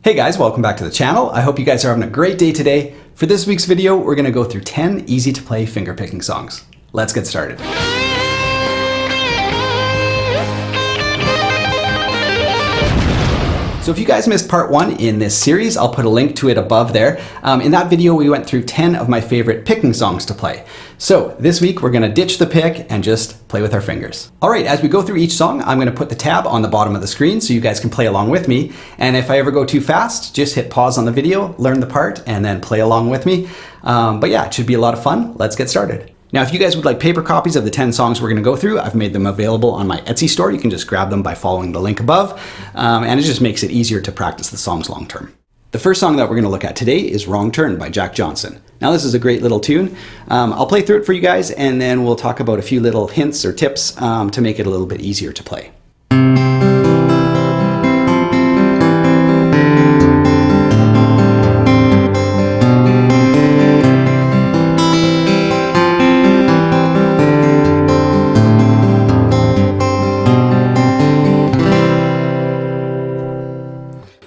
Hey guys, welcome back to the channel. I hope you guys are having a great day today. For this week's video, we're gonna go through 10 easy to play fingerpicking songs. Let's get started. So if you guys missed part 1 in this series, I'll put a link to it above there. In that video, we went through 10 of my favorite picking songs to play. So this week, we're gonna ditch the pick and just play with our fingers. All right, as we go through each song, I'm gonna put the tab on the bottom of the screen so you guys can play along with me. And if I ever go too fast, just hit pause on the video, learn the part, and then play along with me. But yeah, it should be a lot of fun. Let's get started. Now, if you guys would like paper copies of the 10 songs we're gonna go through, I've made them available on my Etsy store. You can just grab them by following the link above, and it just makes it easier to practice the songs long term. The first song that we're gonna look at today is Wrong Turn by Jack Johnson. Now, this is a great little tune. I'll play through it for you guys, and then we'll talk about a few little hints or tips to make it a little bit easier to play.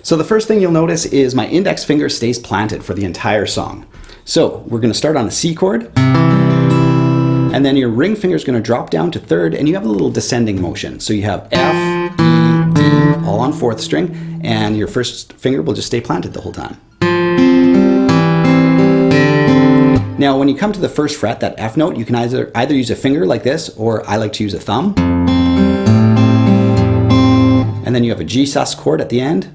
So the first thing you'll notice is my index finger stays planted for the entire song. So we're gonna start on a C chord, and then your ring finger is gonna drop down to 3rd, and you have a little descending motion. So you have F, E, D, all on 4th string, and your first finger will just stay planted the whole time. Now, when you come to the 1st fret, that F note, you can either use a finger like this, or I like to use a thumb. And then you have a G sus chord at the end.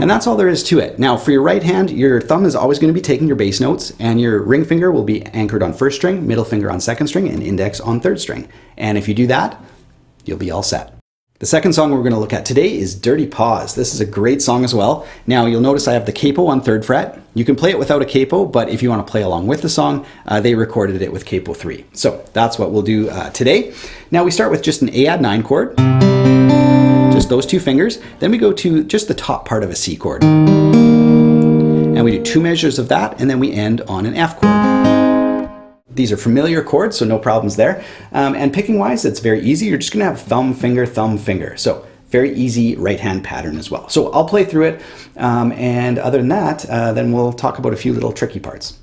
And that's all there is to it. Now, for your right hand, your thumb is always going to be taking your bass notes, and your ring finger will be anchored on 1st string, middle finger on 2nd string, and index on 3rd string. And if you do that, you'll be all set. The second song we're going to look at today is Dirty Paws. This is a great song as well. Now, you'll notice I have the capo on 3rd fret. You can play it without a capo, but if you want to play along with the song, they recorded it with capo 3. So that's what we'll do today. Now, we start with just an A add 9 chord. Just those 2 fingers. Then we go to just the top part of a C chord. And we do 2 measures of that, and then we end on an F chord. These are familiar chords, so no problems there. And picking wise, it's very easy. You're just gonna have thumb, finger, thumb, finger. So very easy right hand pattern as well. So I'll play through it. And other than that, then we'll talk about a few little tricky parts.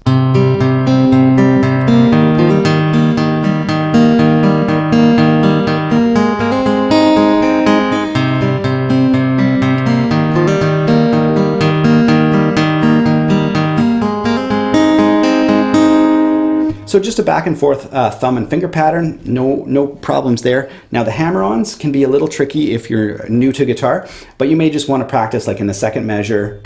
So just a back and forth thumb and finger pattern, no problems there. Now the hammer-ons can be a little tricky if you're new to guitar, but you may just want to practice like in the 2nd measure.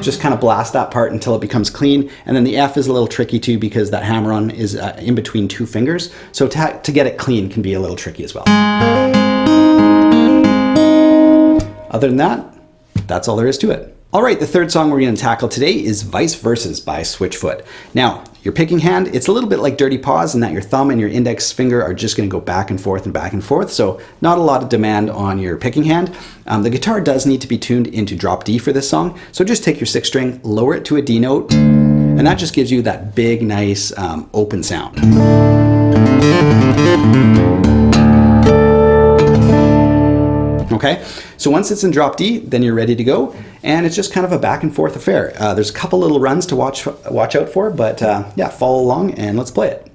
Just kind of blast that part until it becomes clean. And then the F is a little tricky too because that hammer-on is in between 2 fingers. So to get it clean can be a little tricky as well. Other than that, that's all there is to it. All right, the 3rd song we're going to tackle today is Vice Verses by Switchfoot. Now, your picking hand, it's a little bit like Dirty Paws in that your thumb and your index finger are just going to go back and forth and back and forth, so not a lot of demand on your picking hand. The guitar does need to be tuned into drop D for this song, so just take your 6th string, lower it to a D note, and that just gives you that big, nice, open sound. Okay, so once it's in drop D, then you're ready to go, and it's just kind of a back and forth affair. There's a couple little runs to watch out for, but yeah, follow along and let's play it.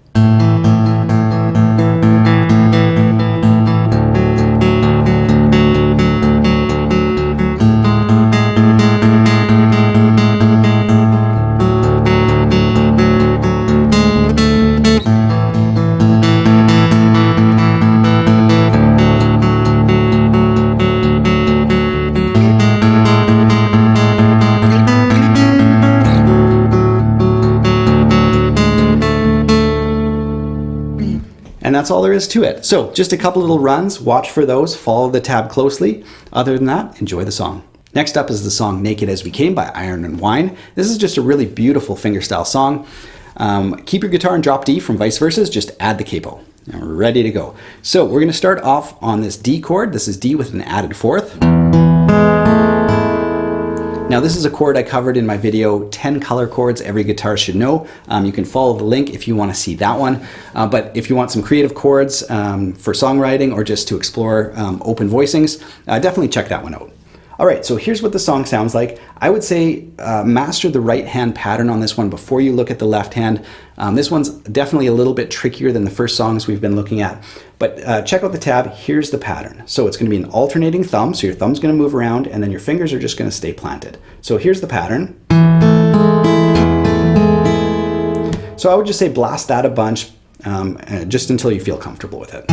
And that's all there is to it. So just a couple little runs, watch for those, follow the tab closely. Other than that, enjoy the song. Next up is the song Naked As We Came by Iron and Wine. This is just a really beautiful fingerstyle song. Keep your guitar in drop D from Vice Verses, just add the capo. And we're ready to go. So we're gonna start off on this D chord. This is D with an added 4th. Now this is a chord I covered in my video, 10 color chords every guitar should know. You can follow the link if you want to see that one. But if you want some creative chords for songwriting or just to explore open voicings, definitely check that one out. All right, so here's what the song sounds like. I would say master the right hand pattern on this one before you look at the left hand. This one's definitely a little bit trickier than the first songs we've been looking at. But check out the tab. Here's the pattern. So it's going to be an alternating thumb. So your thumb's going to move around and then your fingers are just going to stay planted. So here's the pattern. So I would just say blast that a bunch just until you feel comfortable with it.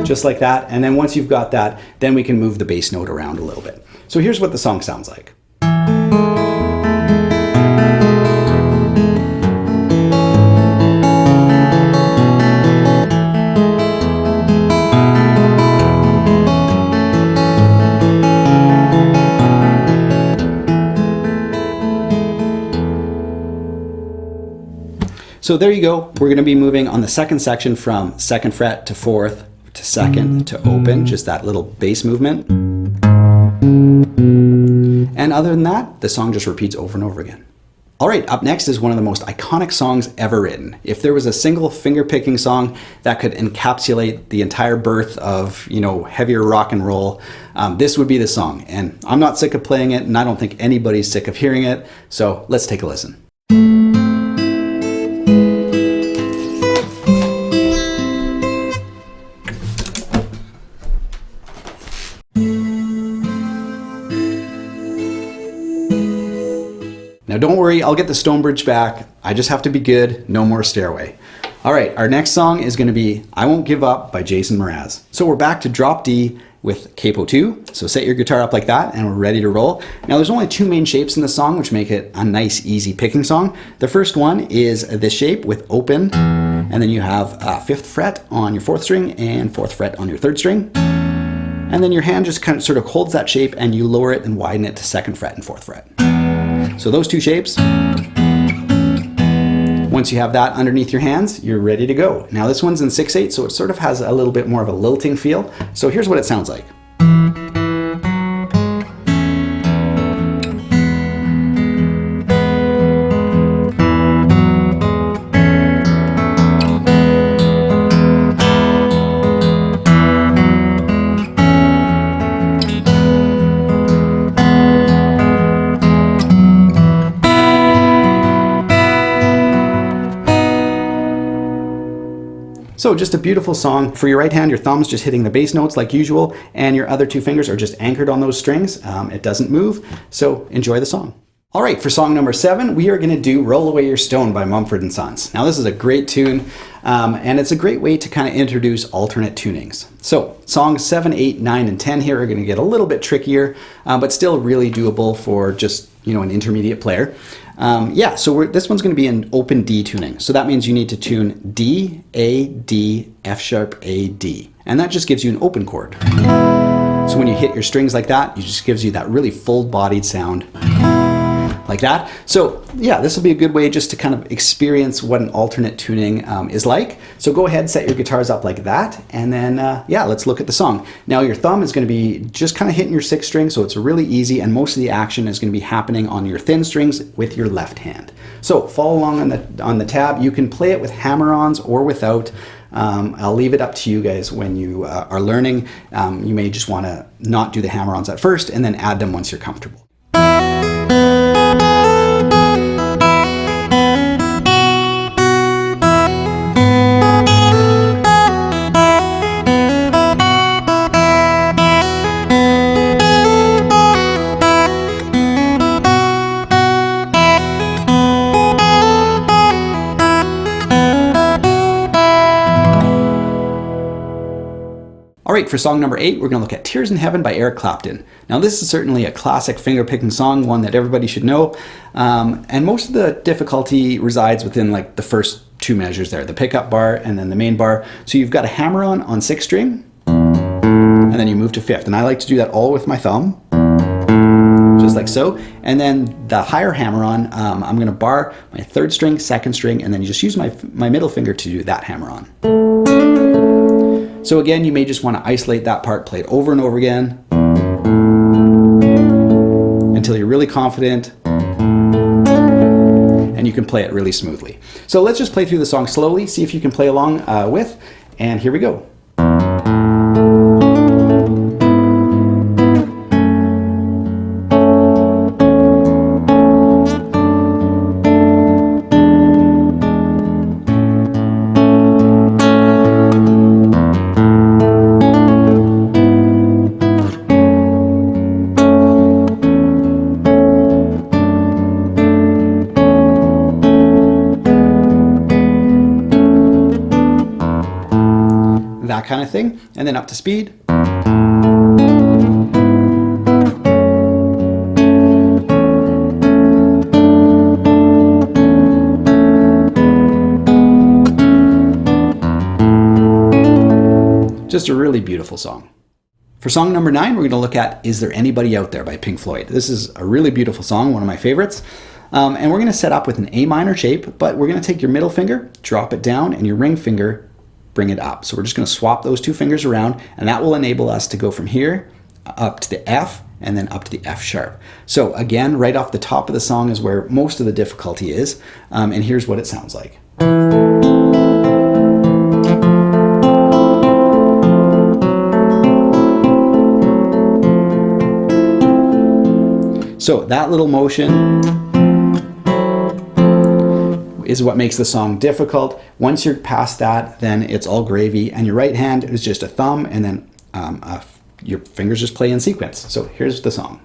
Just like that, and then once you've got that, then we can move the bass note around a little bit. So here's what the song sounds like. So there you go. We're going to be moving on the second section from 2nd fret to 4th, to 2nd to open, just that little bass movement. And other than that, the song just repeats over and over again. All right, up next is one of the most iconic songs ever written. If there was a single finger-picking song that could encapsulate the entire birth of, heavier rock and roll, this would be the song. And I'm not sick of playing it, and I don't think anybody's sick of hearing it. So let's take a listen. Now don't worry, I'll get the Stonebridge back. I just have to be good, no more Stairway. All right, our next song is gonna be I Won't Give Up by Jason Mraz. So we're back to drop D with capo 2. So set your guitar up like that and we're ready to roll. Now there's only 2 main shapes in the song, which make it a nice, easy picking song. The first one is this shape with open, and then you have 5th fret on your 4th string and 4th fret on your 3rd string. And then your hand just kind of sort of holds that shape and you lower it and widen it to 2nd fret and 4th fret. So those 2 shapes, once you have that underneath your hands, you're ready to go. Now this one's in 6/8, so it sort of has a little bit more of a lilting feel. So here's what it sounds like. So just a beautiful song. For your right hand, your thumb's just hitting the bass notes like usual, and your other 2 fingers are just anchored on those strings. It doesn't move, so enjoy the song. All right, for song number 7, we are gonna do Roll Away Your Stone by Mumford & Sons. Now this is a great tune, and it's a great way to kind of introduce alternate tunings. So songs 7, 8, 9, and 10 here are gonna get a little bit trickier, but still really doable for just, an intermediate player. So this one's going to be an open D tuning. So that means you need to tune D, A, D, F sharp, A, D. And that just gives you an open chord. So when you hit your strings like that, it just gives you that really full-bodied sound like that. So yeah, this will be a good way just to kind of experience what an alternate tuning is like. So go ahead, set your guitars up like that, and then let's look at the song. Now your thumb is going to be just kind of hitting your 6th string, so it's really easy, and most of the action is going to be happening on your thin strings with your left hand. So follow along on the tab. You can play it with hammer-ons or without. I'll leave it up to you guys when you are learning. You may just want to not do the hammer-ons at first and then add them once you're comfortable. All right, for song number 8, we're going to look at Tears in Heaven by Eric Clapton. Now this is certainly a classic finger-picking song, one that everybody should know, and most of the difficulty resides within like the first 2 measures there, the pickup bar and then the main bar. So you've got a hammer-on 6th string, and then you move to 5th, and I like to do that all with my thumb, just like so. And then the higher hammer-on, I'm going to bar my 3rd string, 2nd string, and then you just use my middle finger to do that hammer-on. So again, you may just want to isolate that part, play it over and over again. until you're really confident and you can play it really smoothly. So let's just play through the song slowly, see if you can play along with, and here we go. That kind of thing, and then up to speed. Just a really beautiful song. For song number 9, we're going to look at Is There Anybody Out There by Pink Floyd. This is a really beautiful song, one of my favorites. And we're going to set up with an A minor shape, but we're going to take your middle finger, drop it down, and your ring finger, bring it up. So we're just going to swap those two fingers around, and that will enable us to go from here up to the F and then up to the F sharp. So again, right off the top of the song is where most of the difficulty is, and here's what it sounds like. So that little motion is what makes the song difficult. Once you're past that, then it's all gravy, and your right hand is just a thumb, and then your fingers just play in sequence. So here's the song.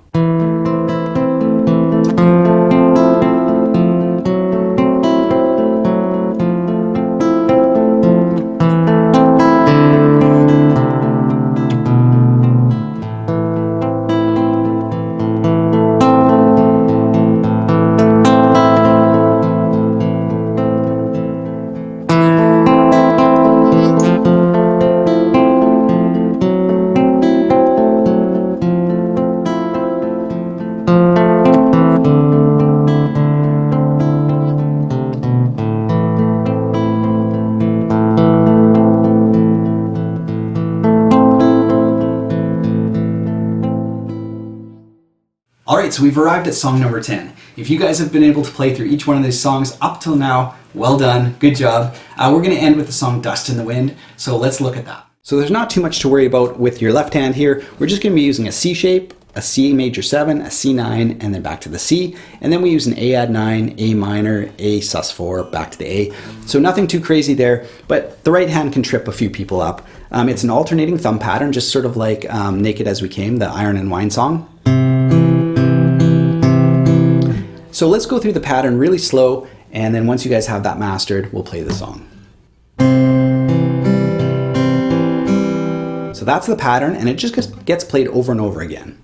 Alright, so we've arrived at song number 10. If you guys have been able to play through each one of these songs up till now, well done, good job. We're going to end with the song Dust in the Wind, so let's look at that. So there's not too much to worry about with your left hand here. We're just going to be using a C shape, a C major 7, a C9, and then back to the C. And then we use an A add 9, A minor, A sus4, back to the A. So nothing too crazy there, but the right hand can trip a few people up. It's an alternating thumb pattern, just sort of like Naked As We Came, the Iron and Wine song. So let's go through the pattern really slow, and then once you guys have that mastered, we'll play the song. So that's the pattern, and it just gets played over and over again.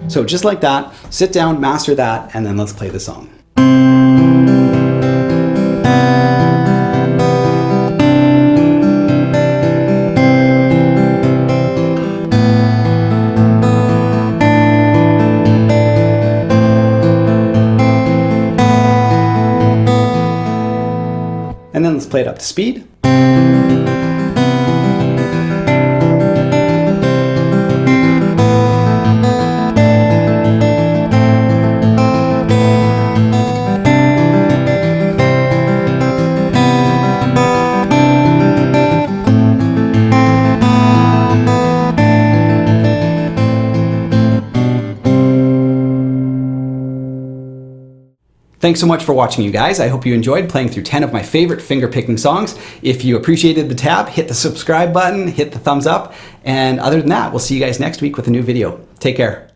So just like that, sit down, master that, and then let's play the song. And then let's play it up to speed. Thanks so much for watching, you guys. I hope you enjoyed playing through 10 of my favorite finger picking songs. If you appreciated the tab, hit the subscribe button, hit the thumbs up, and other than that, we'll see you guys next week with a new video. Take care.